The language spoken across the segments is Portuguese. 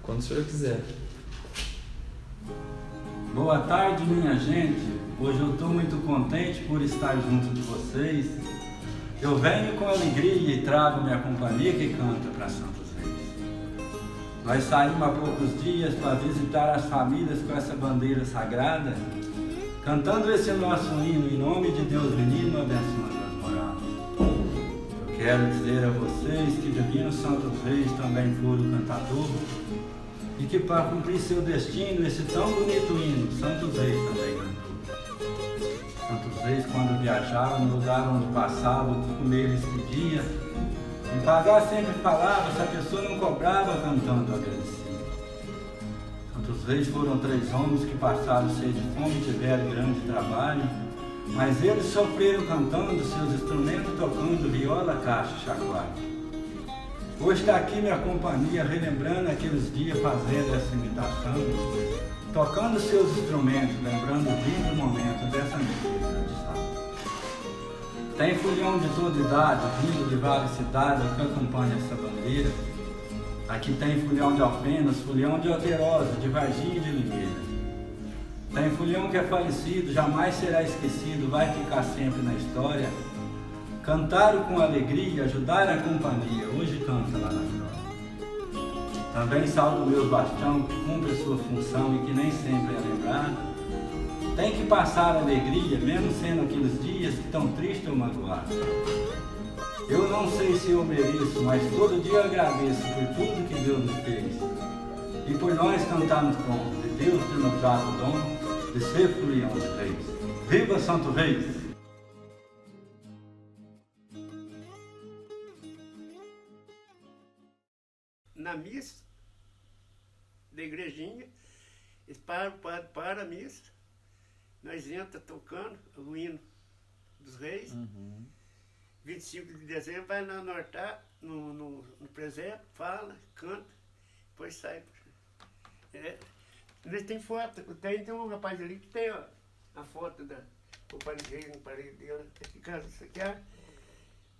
Quando o senhor quiser. Boa tarde, minha gente. Hoje eu estou muito contente por estar junto de vocês. Eu venho com alegria e trago minha companhia que canta para Santos Reis. Nós saímos há poucos dias para visitar as famílias com essa bandeira sagrada, cantando esse nosso hino em nome de Deus Menino, abençoando as moradas. Eu quero dizer a vocês que Divino Santos Reis também foi o cantador e que para cumprir seu destino, esse tão bonito hino, Santos Reis também cantou. Santos Reis, quando viajavam no lugar onde passavam, o que comer eles pediam, e pagar sempre falava, se a pessoa não cobrava, cantando agradecia. Santos Reis foram 3 homens que passaram sede de fome e tiveram grande trabalho, mas eles sofreram cantando, seus instrumentos tocando viola, caixa e chacoalho. Hoje está aqui minha companhia, relembrando aqueles dias, fazendo essa imitação, tocando seus instrumentos, lembrando o lindo momento dessa antiga tradição. Tem folião de toda idade, vindo de várias cidades que acompanham essa bandeira. Aqui tem folião de Alfenas, folião de Alterosa, de Varginha e de Limeira. Tem folião que é falecido, jamais será esquecido, vai ficar sempre na história. Cantaram com alegria, ajudaram a companhia, hoje canta lá na glória. Também salvo meus bastião, que cumpre a sua função e que nem sempre é lembrado. Tem que passar alegria, mesmo sendo aqueles dias que tão tristes ou magoados. Eu não sei se eu mereço, mas todo dia eu agradeço por tudo que Deus me fez. E por nós cantarmos com de Deus ter nos dado o dom de ser folião de reis. Viva Santo Reis! Na missa da igrejinha, eles param a missa, nós entramos tocando o hino dos reis. 25 de dezembro vai no altar, no presépio, fala, canta, depois sai. Nós tem foto, tem um rapaz ali que tem a foto da companhia rei no parede dele. Isso aqui é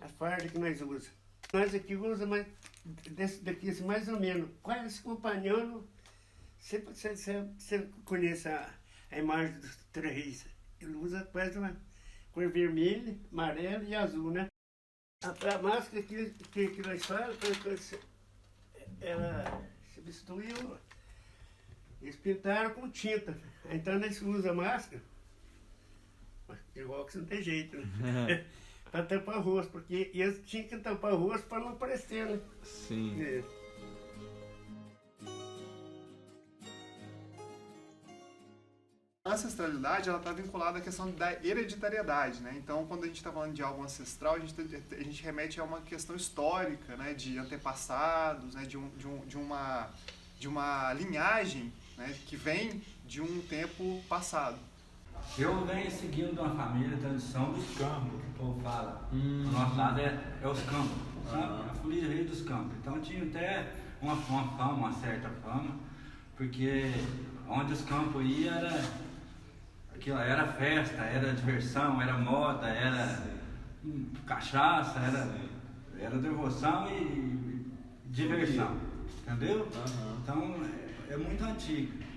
a farda que nós usamos. Nós aqui usamos mais desse daqui, assim, mais ou menos, quase acompanhando. Você conhece a imagem dos 3 reis. Ele usa quase uma cor vermelha, amarela e azul, né? A máscara que nós fazemos, ela substituiu, eles pintaram com tinta. Então nós usamos a máscara, igual que não tem jeito, né? Para tampar o rosto, porque eles tinham que tampar o rosto para não aparecer, né? Sim. A ancestralidade ela está vinculada à questão da hereditariedade, né? Então, quando a gente está falando de algo ancestral, a gente remete a uma questão histórica, né? De antepassados, né? de uma linhagem, né? Que vem de um tempo passado. Eu venho seguindo uma família, a tradição dos campos, que o povo fala. Do nosso lado é os campos, sabe? A folia de rei dos campos. Então tinha até uma fama, uma certa fama, porque onde os campos iam era festa, era diversão, era moda, era cachaça, era devoção e diversão, entendeu? Então é muito antigo.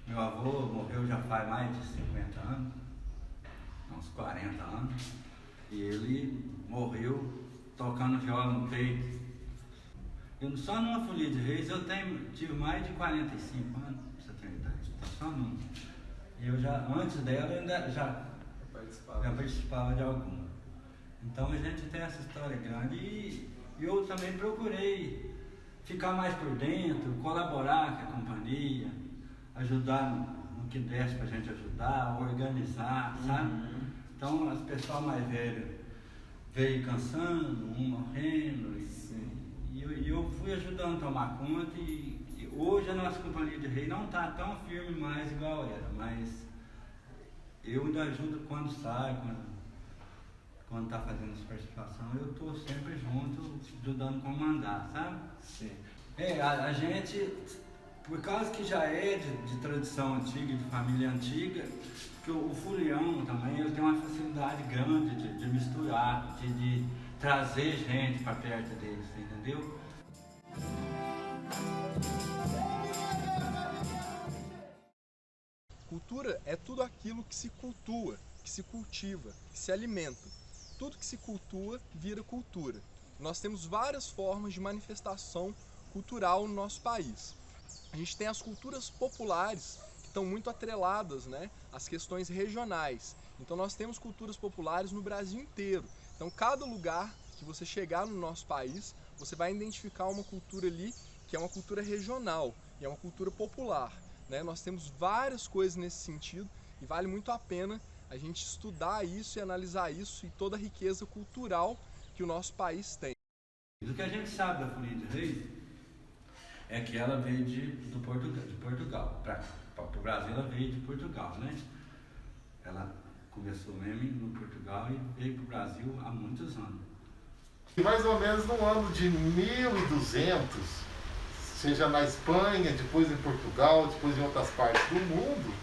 Meu avô morreu já faz mais de 50 anos, uns 40 anos, e ele morreu tocando viola no peito. Eu só numa folia de reis eu tive mais de 45 anos, pra você ter ideia, só numa. E eu antes dela, eu ainda já participava de alguma. Então a gente tem essa história grande e eu também procurei ficar mais por dentro, colaborar com a companhia, ajudar no que desse pra gente ajudar, organizar, sabe? Então as pessoas mais velhas veio cansando, um morrendo, e eu fui ajudando a tomar conta e hoje a nossa companhia de rei não está tão firme mais igual era, mas eu ainda ajudo quando sai, quando está fazendo essa participação, eu estou sempre junto, ajudando a comandar, sabe? Sim. A gente, por causa que já é de tradição antiga, de família antiga, que o folião também ele tem uma facilidade grande de misturar, de trazer gente para perto deles, entendeu? cultura é tudo aquilo que se cultua, que se cultiva, que se alimenta. Tudo que se cultua vira cultura. Nós temos várias formas de manifestação cultural no nosso país. A gente tem as culturas populares, que estão muito atreladas, né, às questões regionais. Então nós temos culturas populares no Brasil inteiro. Então cada lugar que você chegar no nosso país, você vai identificar uma cultura ali que é uma cultura regional, e é uma cultura popular, né? Nós temos várias coisas nesse sentido e vale muito a pena a gente estudar isso e analisar isso e toda a riqueza cultural que o nosso país tem. O que a gente sabe da Folia de Reis é que ela veio de Portugal. Para o Brasil ela veio de Portugal, né? Ela começou mesmo no Portugal e veio para o Brasil há muitos anos. Mais ou menos no ano de 1200, seja na Espanha, depois em Portugal, depois em outras partes do mundo,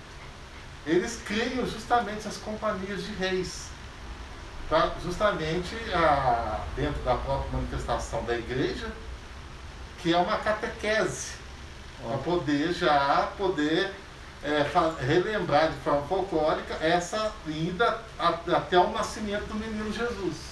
eles criam justamente as companhias de reis. Pra justamente dentro da própria manifestação da igreja, que é uma catequese, para poder relembrar de forma folclórica essa ida até o nascimento do menino Jesus.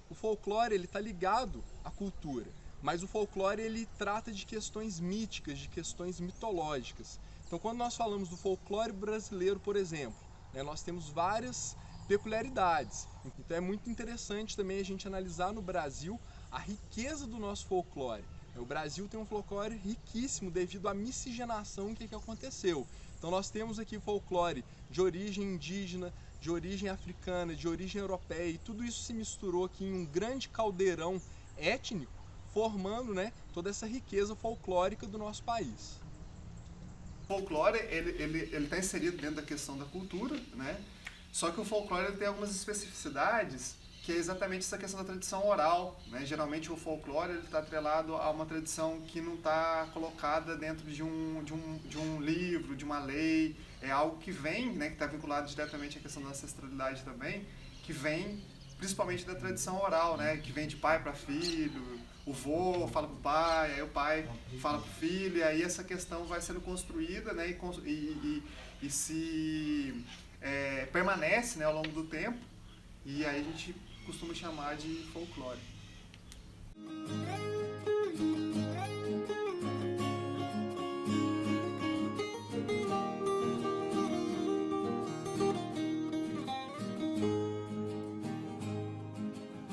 O folclore ele está ligado à cultura, mas o folclore ele trata de questões míticas, de questões mitológicas. Então quando nós falamos do folclore brasileiro, por exemplo, né, nós temos várias peculiaridades. Então é muito interessante também a gente analisar no Brasil a riqueza do nosso folclore. O Brasil tem um folclore riquíssimo devido à miscigenação que aconteceu. Então nós temos aqui folclore de origem indígena, de origem africana, de origem europeia, e tudo isso se misturou aqui em um grande caldeirão étnico, formando, né, toda essa riqueza folclórica do nosso país. O folclore ele está inserido dentro da questão da cultura, né? Só que o folclore ele tem algumas especificidades, que é exatamente essa questão da tradição oral, né? Geralmente o folclore está atrelado a uma tradição que não está colocada dentro de um livro, de uma lei. É algo que vem, né, que está vinculado diretamente à questão da ancestralidade também, que vem principalmente da tradição oral, né, que vem de pai para filho, o vô fala para o pai, aí o pai fala para o filho, e aí essa questão vai sendo construída, né, e se permanece, né, ao longo do tempo, e aí a gente costuma chamar de folclore.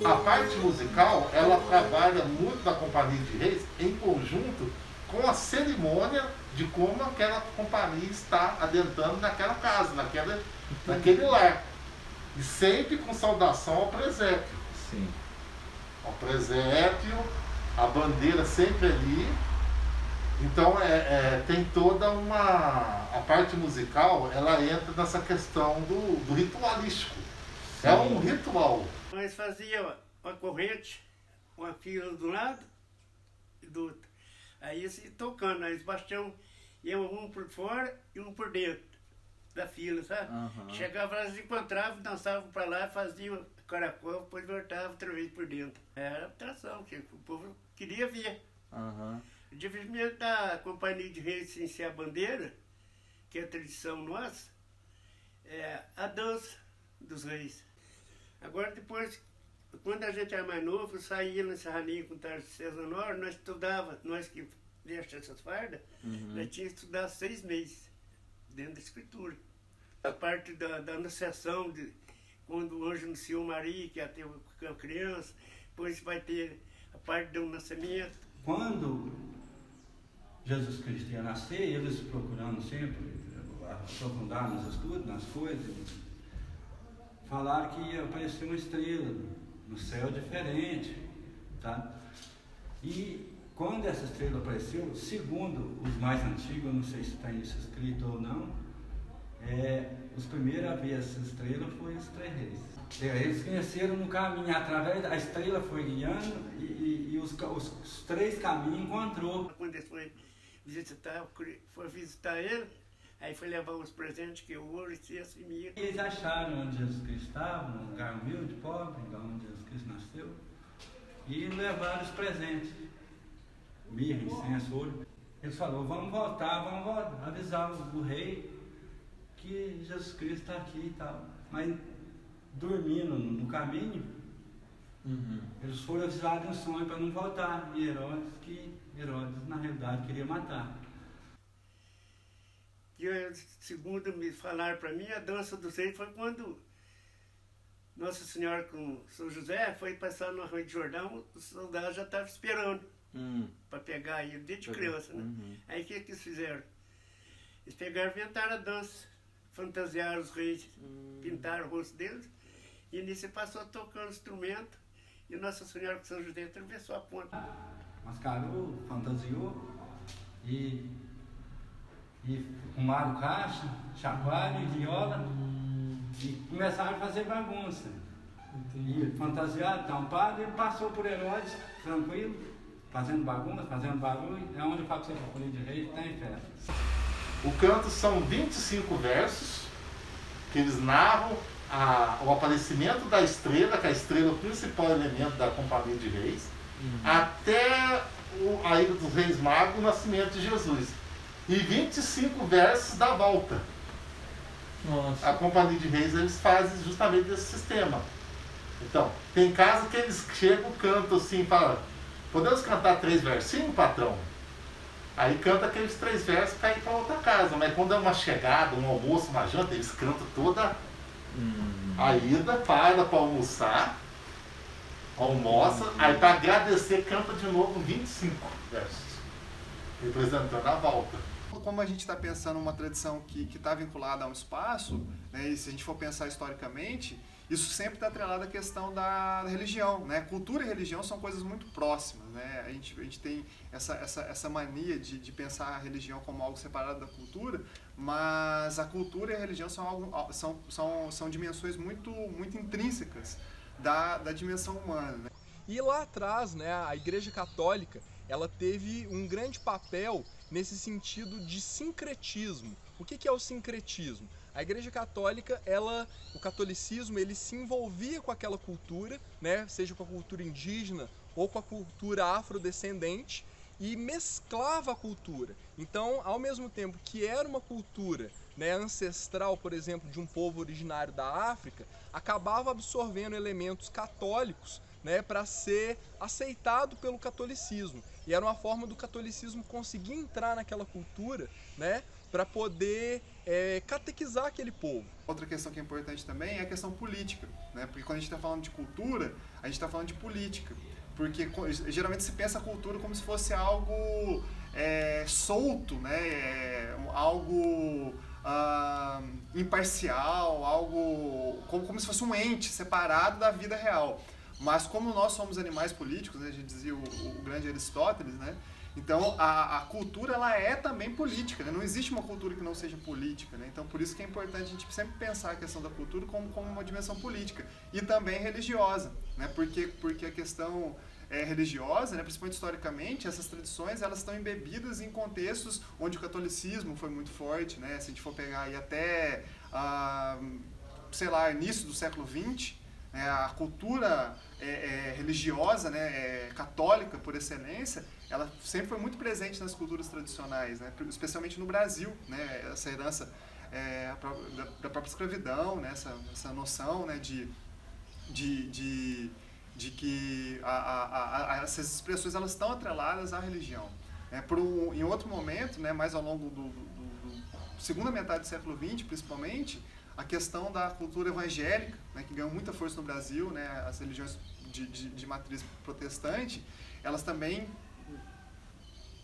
A parte musical, ela trabalha muito da Companhia de Reis em conjunto com a cerimônia de como aquela companhia está adentrando naquela casa, naquele lar. E sempre com saudação ao presépio. Sim. Ao presépio, a bandeira sempre ali. Então tem toda a parte musical, ela entra nessa questão do ritualístico. Sim. É um ritual. Nós fazíamos uma corrente, uma fila do lado e do outro. Aí se tocando, nós baixamos, íamos um por fora e um por dentro da fila, sabe? Uhum. Chegava lá, se encontravam, dançavam para lá, faziam caracol, depois voltavam outra vez por dentro. Era atração, que o povo queria ver. Uhum. O divertimento da Companhia de Reis sem ser a bandeira, que é a tradição nossa, é a dança dos reis. Agora depois, quando a gente era mais novo, saía no Serraninho com o Tarcísio Honório, nós estudava, nós que deixamos essas fardas, nós tínhamos que estudar 6 meses dentro da escritura. A parte da anunciação, quando o anjo anunciou Maria, que ia ter uma criança, depois vai ter a parte do nascimento. Quando Jesus Cristo ia nascer, eles procurando sempre aprofundar nos estudos, nas coisas, falaram que ia aparecer uma estrela no céu diferente, tá? E quando essa estrela apareceu, segundo os mais antigos, eu não sei se está isso escrito ou não, os primeiros a ver essa estrela foi os 3 reis. Eles conheceram no caminho, através da estrela foi guiando e os 3 caminhos encontrou. Quando eles foram visitar ele, aí foi levar os presentes, que o ouro e esse milho. Eles acharam onde Jesus Cristo estava, num lugar humilde, pobre, onde Jesus Cristo nasceu, e levaram os presentes, mirra, incenso, ouro. Eles falaram, vamos voltar, avisar o rei que Jesus Cristo está aqui e tal. Mas dormindo no caminho, eles foram avisados em sonho para não voltar. E Herodes, na realidade, queria matar. E segundo me falaram para mim, a dança dos reis foi quando Nossa Senhora com São José foi passar no Arroio de Jordão, os soldados já estavam esperando para pegar ele, desde criança, né? Aí o que eles fizeram? Eles pegaram e inventaram a dança, fantasiaram os reis, pintaram o rosto deles, e nisso passou tocando instrumento, e Nossa Senhora com São José atravessou a ponta. Mascarou, fantasiou e arrumaram caixa, chacoalho e viola e começaram a fazer bagunça. E fantasiado, tampado, ele passou por Herodes, tranquilo, fazendo bagunça, fazendo barulho. É onde eu falo que você for de rei, está em festa. O canto são 25 versos que eles narram o aparecimento da estrela, que a estrela é o principal elemento da Companhia de Reis, até a ida dos Reis Magos, o nascimento de Jesus. E 25 versos da volta. Nossa. A Companhia de Reis, eles fazem justamente desse sistema. Então, tem casos que eles chegam, cantam assim, falam, podemos cantar 3 versinhos, patrão? Aí canta aqueles 3 versos para ir para outra casa. Mas quando é uma chegada, um almoço, uma janta, eles cantam toda a ida, para almoçar, almoça, aí para agradecer canta de novo 25 versos, representando a volta. Como a gente está pensando uma tradição que está vinculada a um espaço, né, e se a gente for pensar historicamente, isso sempre está atrelado à questão da religião, né? Cultura e religião são coisas muito próximas, né? A gente tem essa mania de pensar a religião como algo separado da cultura, mas a cultura e a religião são dimensões muito intrínsecas da dimensão humana, né? E lá atrás, né, a Igreja Católica, ela teve um grande papel nesse sentido de sincretismo. O que é o sincretismo? A Igreja Católica, o catolicismo, ele se envolvia com aquela cultura, né, seja com a cultura indígena ou com a cultura afrodescendente, e mesclava a cultura. Então, ao mesmo tempo que era uma cultura, né, ancestral, por exemplo, de um povo originário da África, acabava absorvendo elementos católicos, né, para ser aceitado pelo catolicismo. E era uma forma do catolicismo conseguir entrar naquela cultura, né, para poder catequizar aquele povo. Outra questão que é importante também é a questão política, né? Porque quando a gente está falando de cultura, a gente está falando de política. Porque geralmente se pensa a cultura como se fosse algo solto, né? Algo imparcial, algo como se fosse um ente separado da vida real. Mas como nós somos animais políticos, né, a gente dizia o grande Aristóteles, né? Então a cultura ela é também política, né? Não existe uma cultura que não seja política, né? Então por isso que é importante a gente sempre pensar a questão da cultura como uma dimensão política e também religiosa, né? Porque a questão religiosa, né, principalmente historicamente, essas tradições elas estão embebidas em contextos onde o catolicismo foi muito forte, né? Se a gente for pegar aí até, sei lá, início do século XX, a cultura religiosa, né, católica por excelência, ela sempre foi muito presente nas culturas tradicionais, né, especialmente no Brasil, né, essa herança da própria escravidão, né, essa noção, né, de que essas expressões elas estão atreladas à religião. Em outro momento, né, mais ao longo do segunda metade do século XX, principalmente, a questão da cultura evangélica, né, que ganhou muita força no Brasil, né, as religiões de matriz protestante, elas também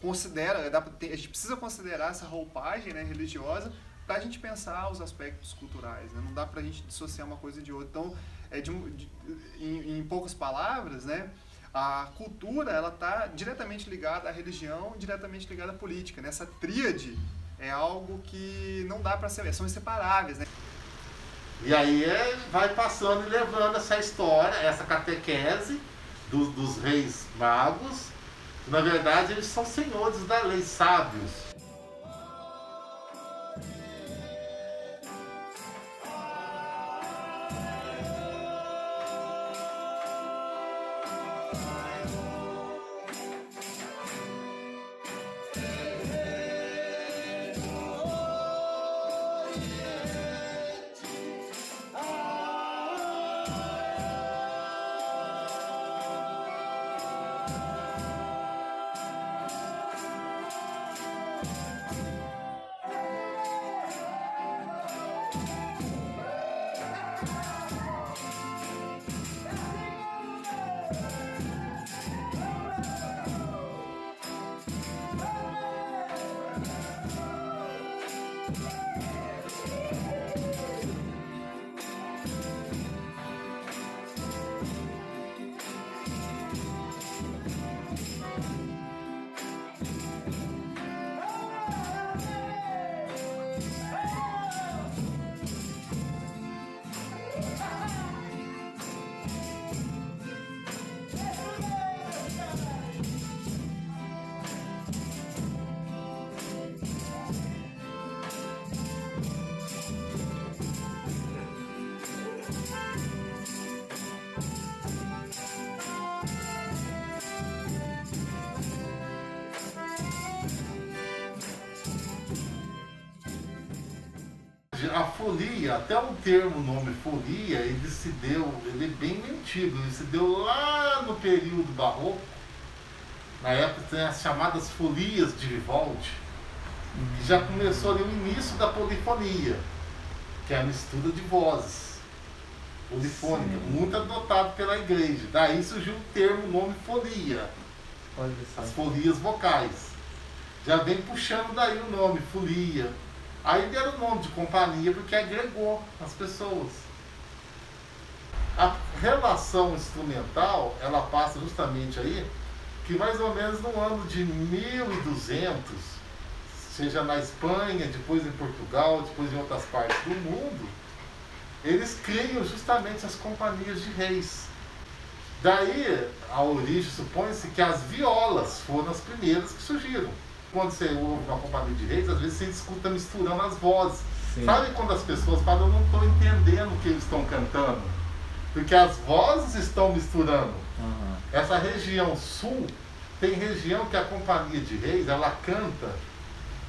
consideram, a gente precisa considerar essa roupagem, né, religiosa para a gente pensar os aspectos culturais, né? Não dá para a gente dissociar uma coisa de outra. Então, em poucas palavras, né, a cultura ela está diretamente ligada à religião, diretamente ligada à política, né? Essa tríade é algo que não dá para ser, são inseparáveis, né? E aí vai passando e levando essa história, essa catequese dos reis magos. Na verdade, eles são senhores da lei, sábios. a folia, até o termo, o nome folia, ele é bem antigo, ele se deu lá no período barroco. Na época tem as chamadas folias de Vivaldi, que já começou ali o início da polifonia, que é a mistura de vozes, polifônica, muito adotado pela igreja. Daí surgiu o termo, o nome folia, as folias vocais. Já vem puxando daí o nome, folia. Aí deram o nome de companhia porque agregou as pessoas. A relação instrumental, ela passa justamente aí, que mais ou menos no ano de 1200, seja na Espanha, depois em Portugal, depois em outras partes do mundo, eles criam justamente as companhias de reis. Daí, a origem, supõe-se que as violas foram as primeiras que surgiram. Quando você ouve uma companhia de reis, às vezes você escuta misturando as vozes. Sim. Sabe quando as pessoas falam, eu não estou entendendo o que eles estão cantando? Porque as vozes estão misturando. Uhum. Essa região sul, tem região que a companhia de reis, ela canta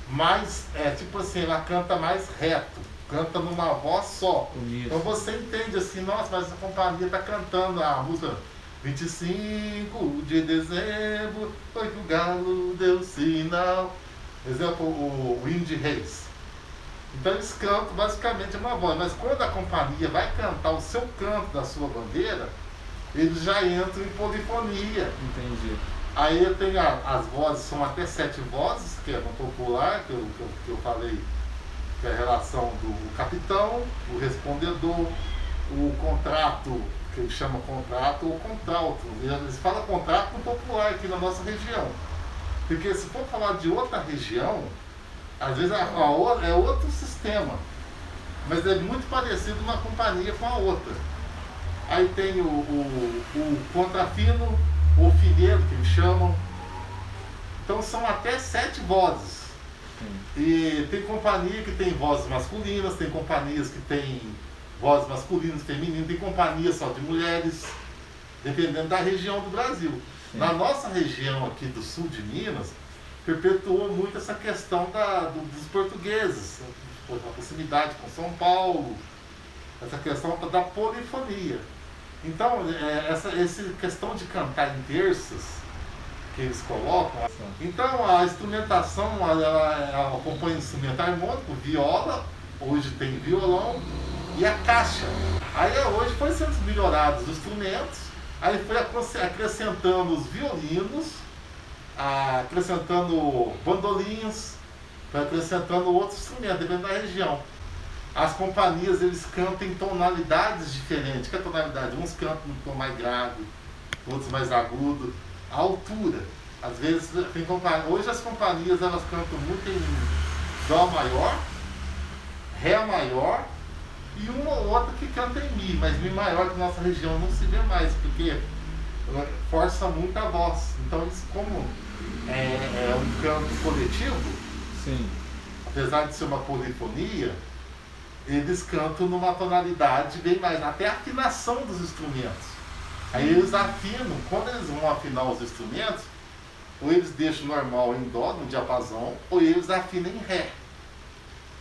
mais, tipo assim, ela canta mais reto. Canta numa voz só. Isso. Então você entende assim, nossa, mas a companhia está cantando a música 25 de dezembro, foi que o galo deu sinal. Exemplo, o hino de reis. Então eles cantam basicamente uma voz, mas quando a companhia vai cantar o seu canto da sua bandeira, eles já entram em polifonia. Entendi. Aí tem as vozes, são até 7 vozes, que é no popular, que eu falei, que é a relação do capitão, o respondedor, o contrato, que ele chama contrato ou contralto. Eles falam contrato no popular aqui na nossa região. Porque se for falar de outra região, às vezes é outro sistema, mas é muito parecido uma companhia com a outra. Aí tem o contrafino, o fileiro, que eles chamam. Então são até 7 vozes. E tem companhia que tem vozes masculinas, tem companhias que tem vozes masculinas, femininas, tem companhia só de mulheres, dependendo da região do Brasil. Sim. Na nossa região aqui do sul de Minas, perpetuou muito essa questão dos portugueses, a proximidade com São Paulo, essa questão da polifonia. Então, essa questão de cantar em terças, que eles colocam. Então, a instrumentação, ela acompanha o instrumental harmônico, viola, hoje tem violão, e a caixa. Aí hoje foi sendo melhorados os instrumentos, aí foi acrescentando os violinos, acrescentando bandolinhos, foi acrescentando outros instrumentos, dependendo da região. As companhias, eles cantam em tonalidades diferentes. Que é a tonalidade? Uns cantam um tom mais grave, outros mais agudo. A altura. Às vezes, tem companhia. Hoje as companhias, elas cantam muito em Dó maior, Ré maior, e uma ou outra que canta em Mi, mas Mi maior que nossa região não se vê mais, porque força muito a voz. Então, eles, como é um canto coletivo, sim, apesar de ser uma polifonia, eles cantam numa tonalidade bem mais, até a afinação dos instrumentos. Aí eles afinam, quando eles vão afinar os instrumentos, ou eles deixam normal em Dó, no diapasão, ou eles afinam em Ré,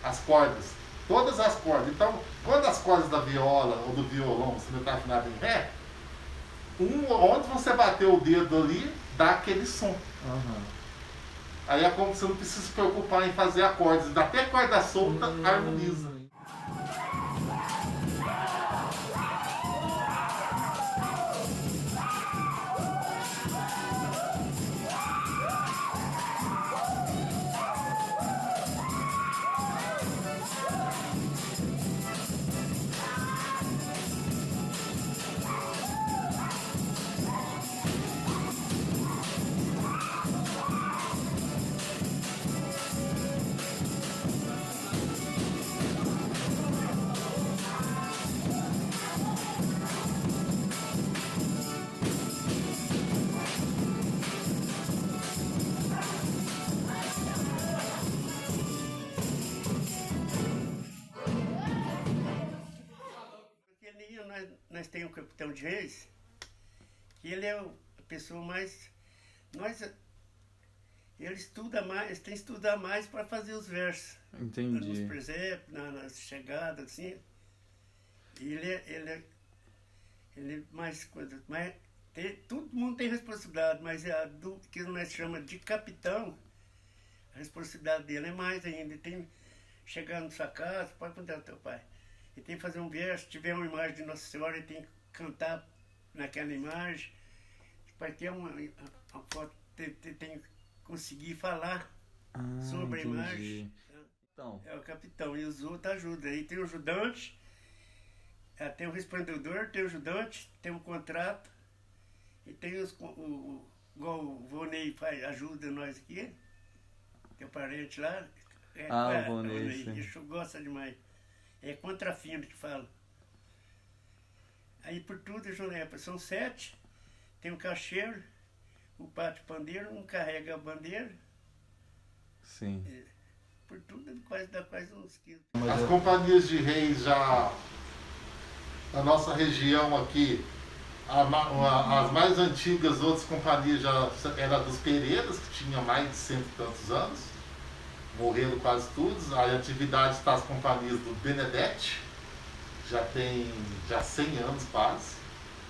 as cordas, todas as cordas. Então, quando as cordas da viola ou do violão você está afinado em Ré, onde você bateu o dedo ali, dá aquele som. Uhum. Aí é como você não precisa se preocupar em fazer acordes, até corda solta harmoniza. Nós temos o capitão de reis, que ele é a pessoa mais Ele estuda mais, tem que estudar mais para fazer os versos. Entendi. Nos presépios, nas chegadas, assim. E ele mais coisa. Mas todo mundo tem responsabilidade, mas a do que nós chamamos de capitão, a responsabilidade dele é mais ainda. Ele tem que chegar na sua casa, pode contar ao teu pai. Ele tem que fazer um verso, se tiver uma imagem de Nossa Senhora, ele tem que cantar naquela imagem. Para ter uma foto, tem que conseguir falar sobre a imagem. Então, É o capitão, e os outros ajudam. Aí tem o ajudante, tem o resplendedor, tem o ajudante, tem um contrato, e tem igual o Vonei ajuda nós aqui, tem um parente lá. o Vonei, sim. Isso gosta demais. É contrafino que fala. Aí por tudo, Jonepa, são 7, tem o cacheiro, o pátio pandeiro, um carrega a bandeira. sim. Por tudo dá quase uns 15. As companhias de reis já na nossa região aqui, as mais antigas outras companhias já eram dos Pereiras, que tinha mais de 100 e tantos anos, morreram quase todos. A atividade está as companhias do Benedetti, já tem 100 anos quase,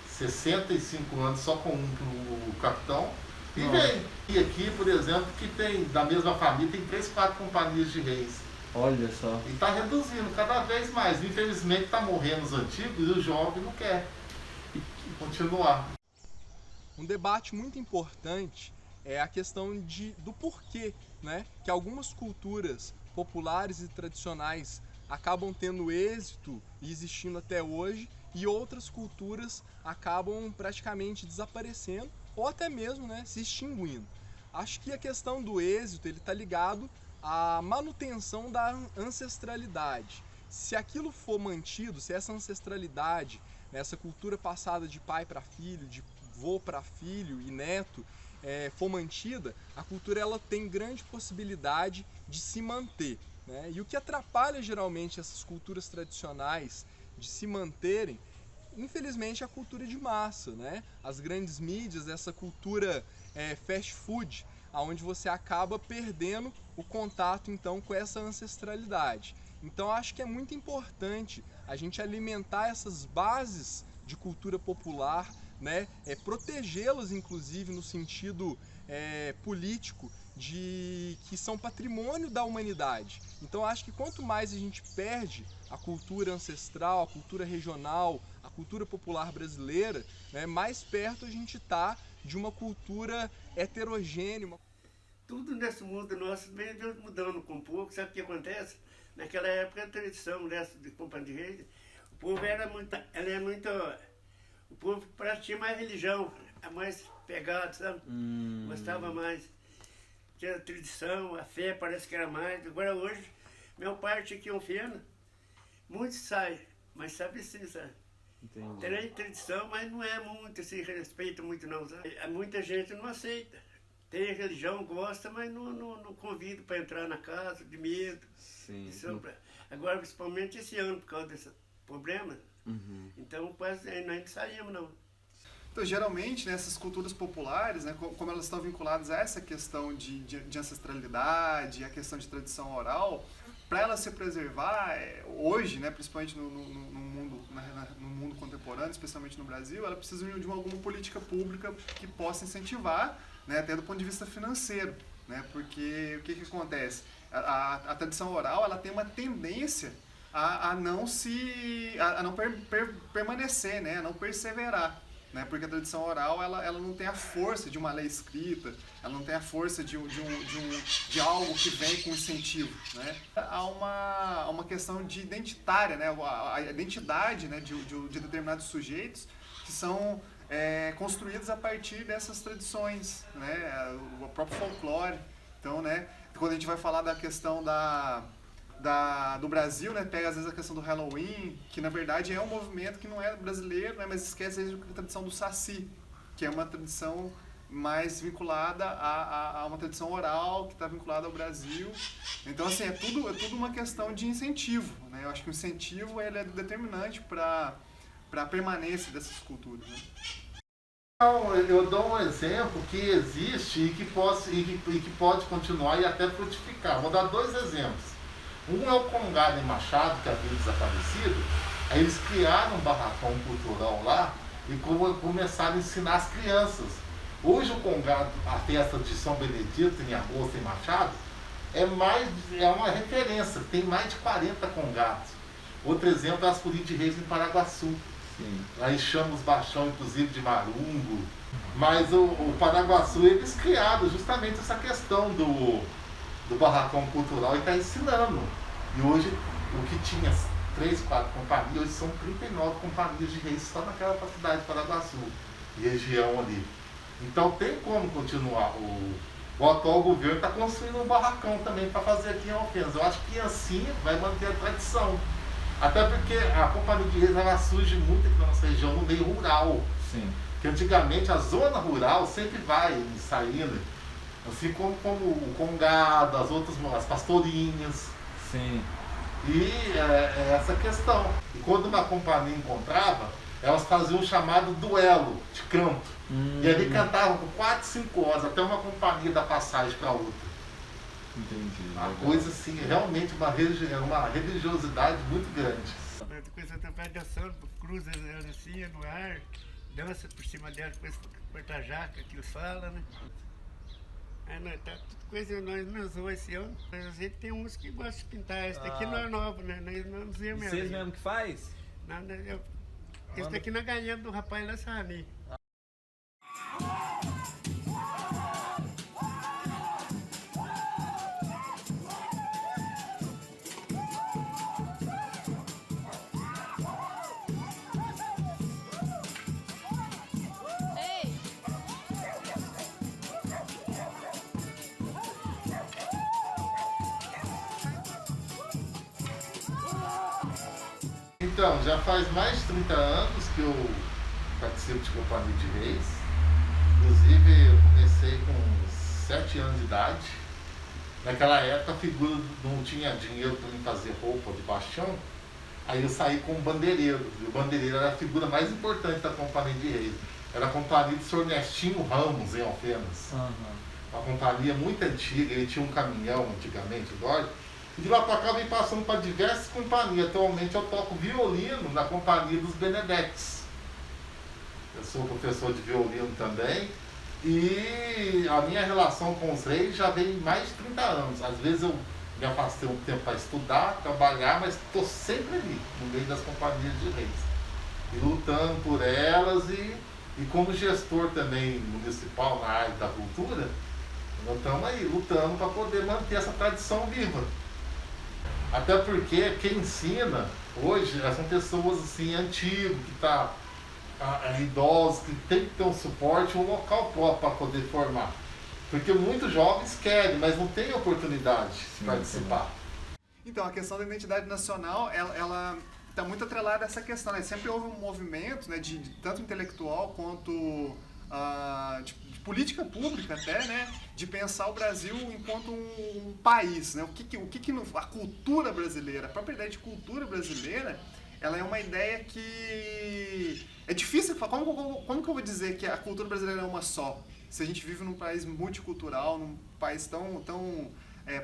65 anos só com o capitão. E vem. E aqui, por exemplo, que tem, da mesma família, tem 3, 4 companhias de reis. Olha só. E está reduzindo cada vez mais. Infelizmente está morrendo os antigos e o jovem não quer continuar. Um debate muito importante é a questão do porquê, né, que algumas culturas populares e tradicionais acabam tendo êxito e existindo até hoje, e outras culturas acabam praticamente desaparecendo ou até mesmo, né, se extinguindo. Acho que a questão do êxito está ligado à manutenção da ancestralidade. Se aquilo for mantido, se essa ancestralidade, né, essa cultura passada de pai para filho, de vô para filho e neto, for mantida, a cultura ela tem grande possibilidade de se manter, né? E o que atrapalha geralmente essas culturas tradicionais de se manterem, infelizmente, é a cultura de massa, né? As grandes mídias, essa cultura fast food, onde você acaba perdendo o contato então com essa ancestralidade. Então acho que é muito importante a gente alimentar essas bases de cultura popular, né? Protegê-las inclusive no sentido político, de que são patrimônio da humanidade. Então acho que quanto mais a gente perde a cultura ancestral, a cultura regional, a cultura popular brasileira, né, mais perto a gente está de uma cultura heterogênea. Tudo nesse mundo nosso vem mudando com um pouco. Sabe o que acontece? Naquela época, a tradição dessa de Companhia de Reis, o povo o povo pratica mais religião, é mais pegado, sabe? Gostava mais. Tinha a tradição, a fé parece que era mais. Agora hoje, meu pai tinha aqui um feno, muitos saem, mas sabe sim, sabe? Entendi. Tem tradição, mas não é muito, se respeita muito não, sabe? Muita gente não aceita. Tem religião, gosta, mas não convida para entrar na casa, de medo. Sim. Agora, principalmente esse ano, por causa desse problema, então quase nós não saímos não. Então, geralmente, nessas culturas populares, né, como elas estão vinculadas a essa questão de ancestralidade, a questão de tradição oral, para ela se preservar, hoje, né, principalmente no mundo contemporâneo, especialmente no Brasil, ela precisa de alguma política pública que possa incentivar, né, até do ponto de vista financeiro, né, porque o que acontece? A tradição oral ela tem uma tendência a não permanecer, né, a não perseverar. Né, porque a tradição oral ela não tem a força de uma lei escrita, ela não tem a força de algo que vem com incentivo. Né? Há uma questão de identitária, né? A identidade, né, de determinados sujeitos que são construídos a partir dessas tradições, né? O próprio folclore. Então, né, quando a gente vai falar da questão do Brasil, né, pega às vezes a questão do Halloween, que na verdade é um movimento que não é brasileiro, né, mas esquece a tradição do Saci, que é uma tradição mais vinculada a uma tradição oral, que está vinculada ao Brasil. Então, assim, é tudo uma questão de incentivo, né? Eu acho que o incentivo ele é determinante para a permanência dessas culturas, né? Não, eu dou um exemplo que existe e que pode continuar e até frutificar. Vou dar 2 exemplos. Um é o Congado em Machado, que havia desaparecido. Aí eles criaram um barracão cultural lá e começaram a ensinar as crianças. Hoje o Congado, a festa de São Benedito, em agosto, em Machado, é uma referência, tem mais de 40 congados. Outro exemplo é as Folias de Reis em Paraguaçu. Sim. Aí chama os baixão, inclusive, de marungo. Mas o Paraguaçu, eles criaram justamente essa questão do barracão cultural e está ensinando. E hoje, o que tinha 3, 4 companhias, hoje são 39 companhias de reis só naquela cidade de Paraguaçu, região ali. Então tem como continuar. O atual governo está construindo um barracão também para fazer aqui em Alfenas. Eu acho que assim vai manter a tradição. Até porque a Companhia de Reis ela surge muito aqui na nossa região, no meio rural. Sim. Que antigamente a zona rural sempre vai saindo, assim como o Congado, as pastorinhas. Sim. E é essa questão. E quando uma companhia encontrava, elas faziam um chamado duelo de canto. E ali cantavam por 4, 5 horas, até uma companhia dar passagem para outra. Entendi. Uma coisa assim, realmente uma religiosidade muito grande. Depois você vai dançando, cruza assim no ar, dança por cima dela, depois corta a jaca, que eles falam, né? Aí nós tá tudo coisa, nós não usamos esse ano, mas a gente tem uns que gostam de pintar. Esse daqui não é novo, né? Nós não usamos mesmo. Vocês mesmo que faz? Não, esse daqui nós ganhamos do rapaz lá Sami. Então, já faz mais de 30 anos que eu participo de Companhia de Reis. Inclusive, eu comecei com 7 anos de idade. Naquela época, a figura não tinha dinheiro para me fazer roupa de bastião. Aí eu saí com um bandeireiro. E o bandeireiro era a figura mais importante da Companhia de Reis. Era a companhia do Sr. Ernestinho Ramos, em Alfenas. Uma companhia muito antiga. Ele tinha um caminhão, antigamente, agora. E de lá para cá eu vim passando para diversas companhias. Atualmente eu toco violino na Companhia dos Benedetes. Eu sou professor de violino também. E a minha relação com os reis já vem mais de 30 anos. Às vezes eu me afastei um tempo para estudar, trabalhar, mas estou sempre ali, no meio das companhias de reis. E lutando por elas e como gestor também municipal na área da cultura, nós estamos aí lutando para poder manter essa tradição viva. Até porque quem ensina hoje são pessoas assim antigas, que tá idosos, que tem que ter um suporte, um local próprio para poder formar. Porque muitos jovens querem, mas não têm oportunidade de participar. Então, a questão da identidade nacional, ela está muito atrelada a essa questão, né? Sempre houve um movimento, né, de tanto intelectual quanto de política pública até, né, de pensar o Brasil enquanto um país, né? A cultura brasileira, a própria ideia de cultura brasileira, ela é uma ideia que é difícil. Como que eu vou dizer que a cultura brasileira é uma só? Se a gente vive num país multicultural, num país tão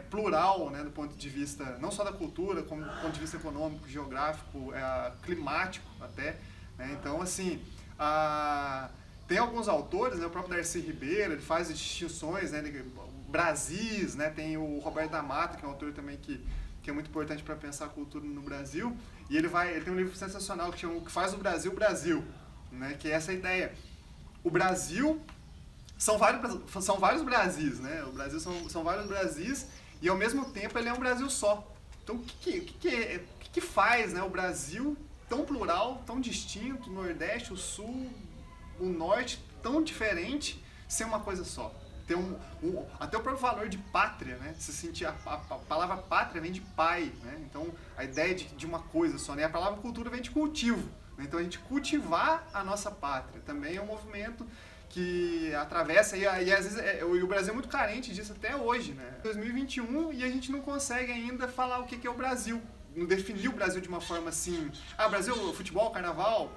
plural, né, do ponto de vista não só da cultura, como do ponto de vista econômico, geográfico, climático até, né? Então, assim, tem alguns autores, né, o próprio Darcy Ribeiro, ele faz distinções, né, Brasis, né, tem o Roberto da Mata, que é um autor também que é muito importante para pensar a cultura no Brasil, e ele tem um livro sensacional que chama O que faz o Brasil, Brasil, né, que é essa ideia. O Brasil são vários Brasis, né? O Brasil são vários Brasis e ao mesmo tempo ele é um Brasil só. Então o que faz, né, o Brasil tão plural, tão distinto, o Nordeste, o Sul, o Norte, tão diferente, ser uma coisa só? Ter até o próprio valor de pátria, né? Se sentir a palavra pátria vem de pai, né? Então a ideia de uma coisa só, né? A palavra cultura vem de cultivo, né? Então a gente cultivar a nossa pátria também é um movimento que atravessa, e às vezes o Brasil é muito carente disso até hoje, né? 2021 e a gente não consegue ainda falar o que é o Brasil, não definir o Brasil de uma forma assim, Brasil, futebol, carnaval,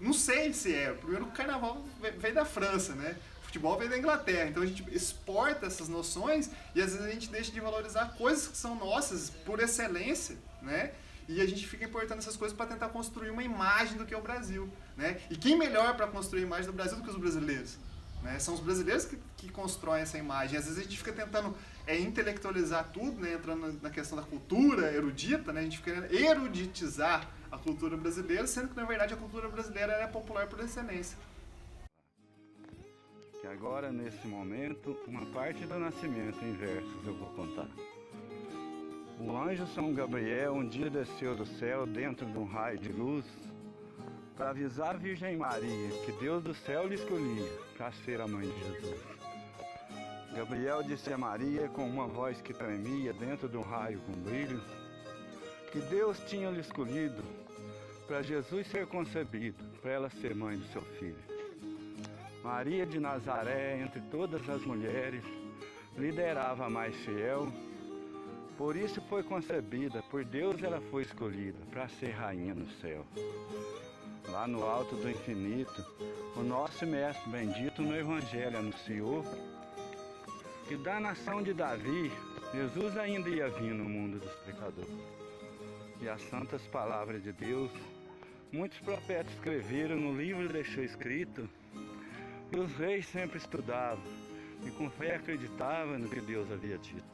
Não sei se é. Primeiro, o carnaval veio da França, né? O futebol veio da Inglaterra. Então a gente exporta essas noções e às vezes a gente deixa de valorizar coisas que são nossas por excelência, né? E a gente fica importando essas coisas para tentar construir uma imagem do que é o Brasil, né? E quem melhor para construir a imagem do Brasil do que os brasileiros? Né? São os brasileiros que constroem essa imagem. Às vezes a gente fica tentando intelectualizar tudo, né? Entrando na questão da cultura erudita, né? A gente fica querendo eruditizar a cultura brasileira, sendo que na verdade a cultura brasileira é popular por excelência. Que agora, nesse momento, uma parte do nascimento em versos eu vou contar. O anjo São Gabriel um dia desceu do céu dentro de um raio de luz para avisar a Virgem Maria que Deus do céu lhe escolhia para ser a mãe de Jesus. Gabriel disse a Maria com uma voz que tremia dentro de um raio com brilho que Deus tinha lhe escolhido para Jesus ser concebido, para ela ser mãe do seu filho. Maria de Nazaré, entre todas as mulheres, liderava a mais fiel. Por isso foi concebida, por Deus ela foi escolhida para ser rainha no céu. Lá no alto do infinito, o nosso Mestre bendito no Evangelho anunciou que da nação de Davi, Jesus ainda ia vir no mundo dos pecadores. E as santas palavras de Deus, muitos profetas escreveram no livro e deixou escrito, e os reis sempre estudavam e com fé acreditavam no que Deus havia dito.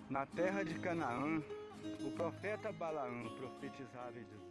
Na terra de Canaã, o profeta Balaão profetizava e dizia: